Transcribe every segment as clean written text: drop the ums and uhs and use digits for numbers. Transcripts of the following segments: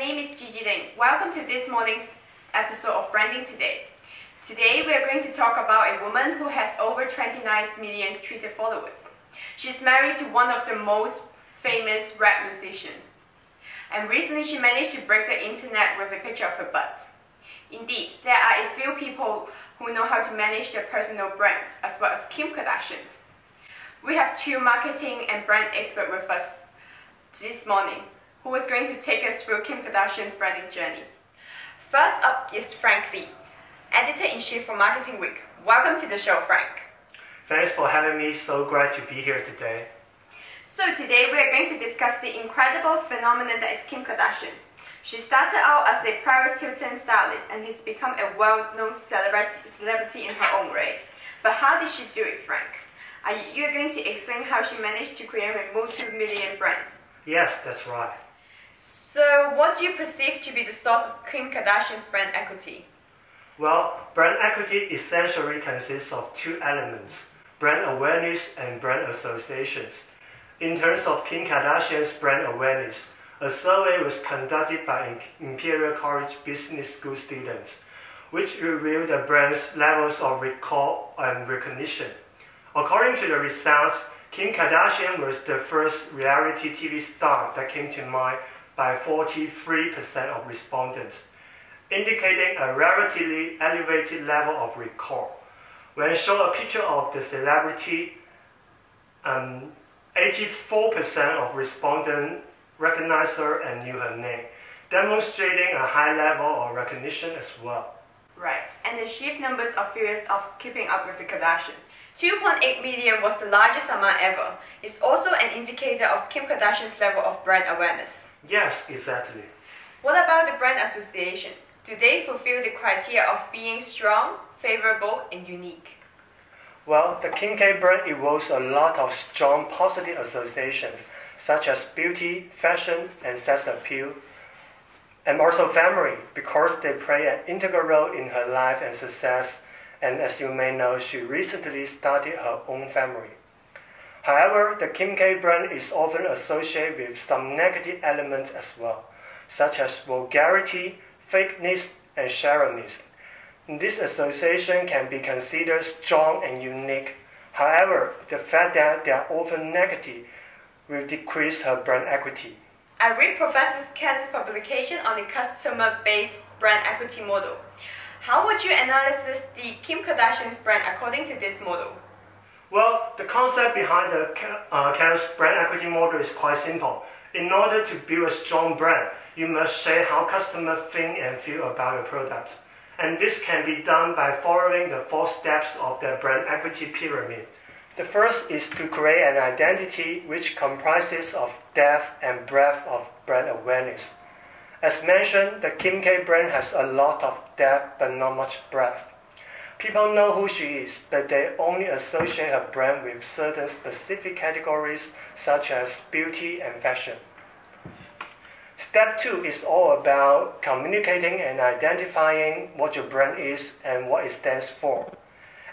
name is Gigi Ling. Welcome to this morning's episode of Branding Today. Today we are going to talk about a woman who has over 29 million Twitter followers. She's married to one of the most famous rap musicians. And recently she managed to break the internet with a picture of her butt. Indeed, there are a few people who know how to manage their personal brand, as well as Kim Kardashian. We have two marketing and brand experts with us this morning, who is going to take us through Kim Kardashian's branding journey. First up is Frank Lee, Editor-in-Chief for Marketing Week. Welcome to the show, Frank. Thanks for having me. So glad to be here today. So today we are going to discuss the incredible phenomenon that is Kim Kardashian. She started out as a Paris Hilton stylist and has become a well-known celebrity in her own way. But how did she do it, Frank? You are going to explain how she managed to create a multi-million brand. Yes, that's right. So what do you perceive to be the source of Kim Kardashian's brand equity? Well, brand equity essentially consists of two elements, brand awareness and brand associations. In terms of Kim Kardashian's brand awareness, a survey was conducted by Imperial College Business School students, which revealed the brand's levels of recall and recognition. According to the results, Kim Kardashian was the first reality TV star that came to mind by 43% of respondents, indicating a relatively elevated level of recall. When shown a picture of the celebrity, 84% of respondents recognized her and knew her name, demonstrating a high level of recognition as well. Right, and the sheer numbers of viewers of Keeping Up with the Kardashians. 2.8 million was the largest amount ever. It's also an indicator of Kim Kardashian's level of brand awareness. Yes, exactly. What about the brand association? Do they fulfill the criteria of being strong, favorable, and unique? Well, the Kim K brand evokes a lot of strong positive associations, such as beauty, fashion, and sex appeal, and also family, because they play an integral role in her life and success. And as you may know, she recently started her own family. However, the Kim K brand is often associated with some negative elements as well, such as vulgarity, fakeness, and shallowness. This association can be considered strong and unique. However, the fact that they are often negative will decrease her brand equity. I read Professor Ken's publication on the customer-based brand equity model. How would you analyze the Kim Kardashian's brand according to this model? Well, the concept behind the Ken's brand equity model is quite simple. In order to build a strong brand, you must share how customers think and feel about your products. And this can be done by following the 4 steps of the brand equity pyramid. The first is to create an identity which comprises of depth and breadth of brand awareness. As mentioned, the Kim K brand has a lot of depth but not much breadth. People know who she is, but they only associate her brand with certain specific categories such as beauty and fashion. Step 2 is all about communicating and identifying what your brand is and what it stands for.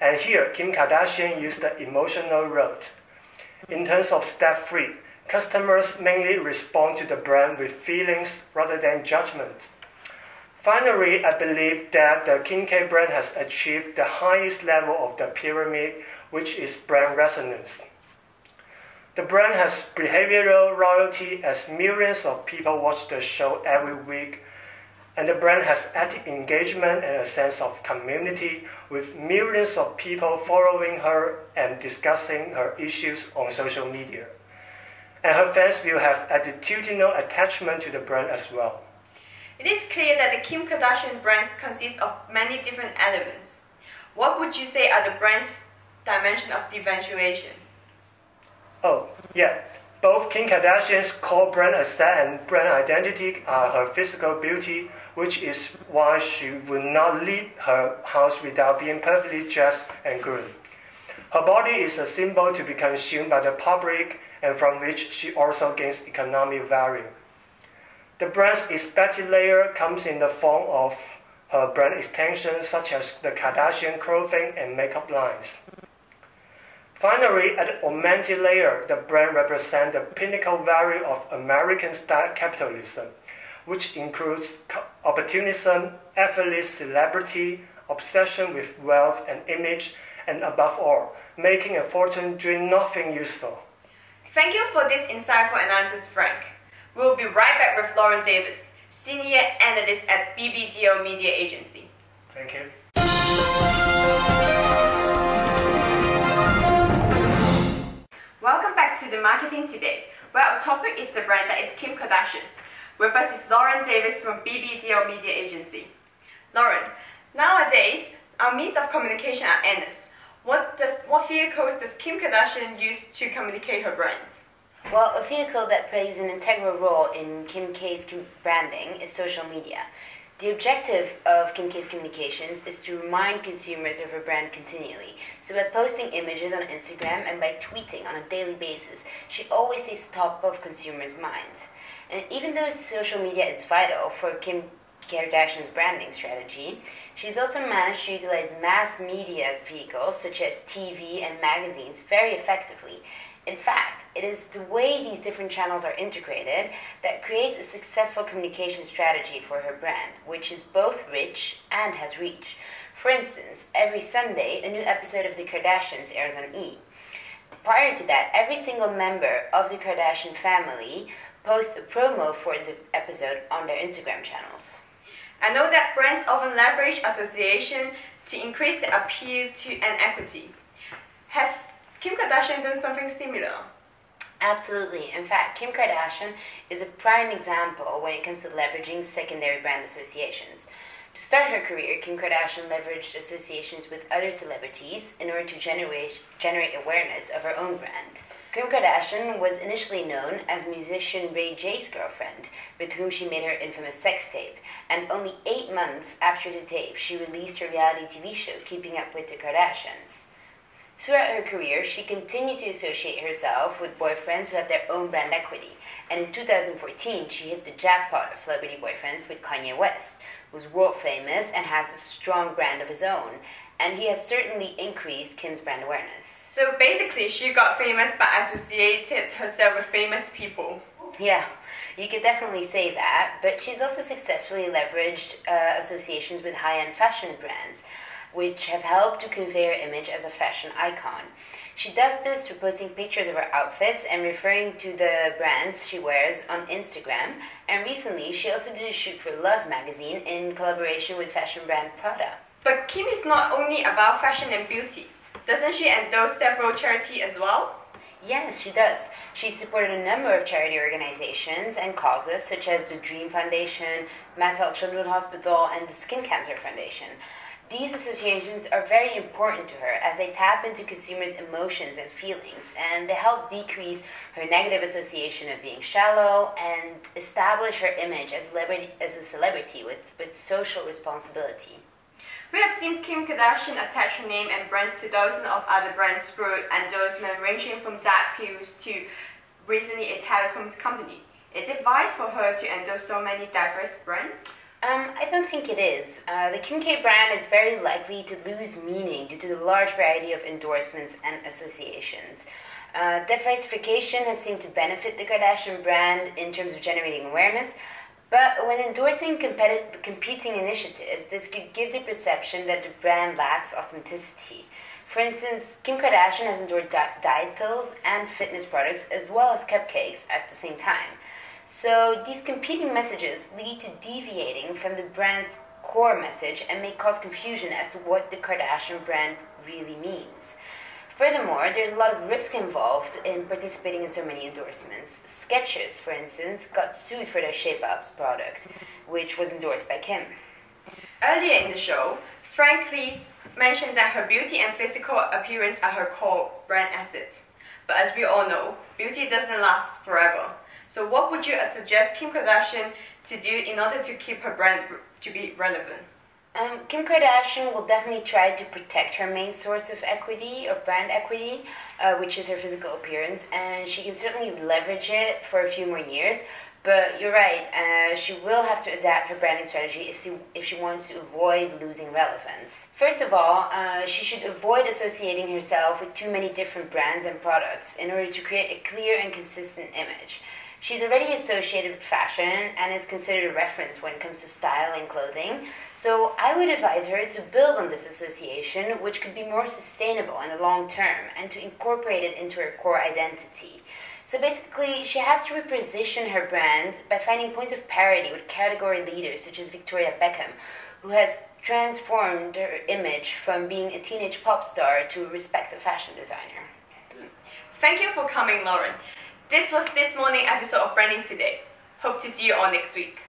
And here, Kim Kardashian used the emotional route. In terms of step 3, customers mainly respond to the brand with feelings rather than judgment. Finally, I believe that the Kim K brand has achieved the highest level of the pyramid, which is brand resonance. The brand has behavioral loyalty as millions of people watch the show every week, and the brand has active engagement and a sense of community with millions of people following her and discussing her issues on social media. And her fans will have attitudinal attachment to the brand as well. It is clear that the Kim Kardashian brand consists of many different elements. What would you say are the brand's dimensions of differentiation? Oh, yeah. Both Kim Kardashian's core brand asset and brand identity are her physical beauty, which is why she would not leave her house without being perfectly dressed and groomed. Her body is a symbol to be consumed by the public and from which she also gains economic value. The brand's expected layer comes in the form of her brand extensions such as the Kardashian clothing and makeup lines. Finally, at the augmented layer, the brand represents the pinnacle value of American-style capitalism, which includes opportunism, effortless celebrity, obsession with wealth and image, and above all, making a fortune doing nothing useful. Thank you for this insightful analysis, Frank. We'll be right back with Lauren Davis, Senior Analyst at BBDO Media Agency. Thank you. Welcome back to the Marketing Today, where our topic is the brand that is Kim Kardashian. With us is Lauren Davis from BBDO Media Agency. Lauren, nowadays, our means of communication are endless. What vehicles does Kim Kardashian use to communicate her brand? Well, a vehicle that plays an integral role in Kim K's branding is social media. The objective of Kim K's communications is to remind consumers of her brand continually. So by posting images on Instagram and by tweeting on a daily basis, she always stays top of consumers' minds. And even though social media is vital for Kim Kardashian's branding strategy, she's also managed to utilize mass media vehicles such as TV and magazines very effectively. In fact, it is the way these different channels are integrated that creates a successful communication strategy for her brand, which is both rich and has reach. For instance, every Sunday, a new episode of The Kardashians airs on E! Prior to that, every single member of the Kardashian family posts a promo for the episode on their Instagram channels. I know that brands often leverage associations to increase the appeal and equity. Has Kim Kardashian done something similar? Absolutely. In fact, Kim Kardashian is a prime example when it comes to leveraging secondary brand associations. To start her career, Kim Kardashian leveraged associations with other celebrities in order to generate awareness of her own brand. Kim Kardashian was initially known as musician Ray J's girlfriend, with whom she made her infamous sex tape, and only 8 months after the tape, she released her reality TV show, Keeping Up with the Kardashians. Throughout her career, she continued to associate herself with boyfriends who have their own brand equity, and in 2014, she hit the jackpot of celebrity boyfriends with Kanye West, who's world famous and has a strong brand of his own, and he has certainly increased Kim's brand awareness. So basically, she got famous by associated herself with famous people. Yeah, you could definitely say that, but she's also successfully leveraged associations with high-end fashion brands, which have helped to convey her image as a fashion icon. She does this through posting pictures of her outfits and referring to the brands she wears on Instagram, and recently she also did a shoot for Love magazine in collaboration with fashion brand Prada. But Kim is not only about fashion and beauty. Doesn't she endorse several charities as well? Yes, she does. She supported a number of charity organizations and causes such as the Dream Foundation, Matal Children's Hospital, and the Skin Cancer Foundation. These associations are very important to her as they tap into consumers' emotions and feelings, and they help decrease her negative association of being shallow and establish her image as a celebrity with social responsibility. We have seen Kim Kardashian attach her name and brands to dozens of other brands through endorsement ranging from diet pills to recently a telecoms company. Is it wise for her to endorse so many diverse brands? I don't think it is. The Kim K brand is very likely to lose meaning due to the large variety of endorsements and associations. Diversification has seemed to benefit the Kardashian brand in terms of generating awareness, but when endorsing competing initiatives, this could give the perception that the brand lacks authenticity. For instance, Kim Kardashian has endorsed diet pills and fitness products as well as cupcakes at the same time. So these competing messages lead to deviating from the brand's core message and may cause confusion as to what the Kardashian brand really means. Furthermore, there's a lot of risk involved in participating in so many endorsements. Skechers, for instance, got sued for their Shape Ups product, which was endorsed by Kim. Earlier in the show, Frank Lee mentioned that her beauty and physical appearance are her core brand asset. But as we all know, beauty doesn't last forever. So what would you suggest Kim Kardashian to do in order to keep her brand to be relevant? Kim Kardashian will definitely try to protect her main source of equity, of brand equity, which is her physical appearance, and she can certainly leverage it for a few more years. But you're right, she will have to adapt her branding strategy if she wants to avoid losing relevance. First of all, she should avoid associating herself with too many different brands and products in order to create a clear and consistent image. She's already associated with fashion and is considered a reference when it comes to style and clothing. So I would advise her to build on this association, which could be more sustainable in the long term, and to incorporate it into her core identity. So basically, she has to reposition her brand by finding points of parity with category leaders such as Victoria Beckham, who has transformed her image from being a teenage pop star to a respected fashion designer. Thank you for coming, Lauren. This was this morning episode of Branding Today. Hope to see you all next week.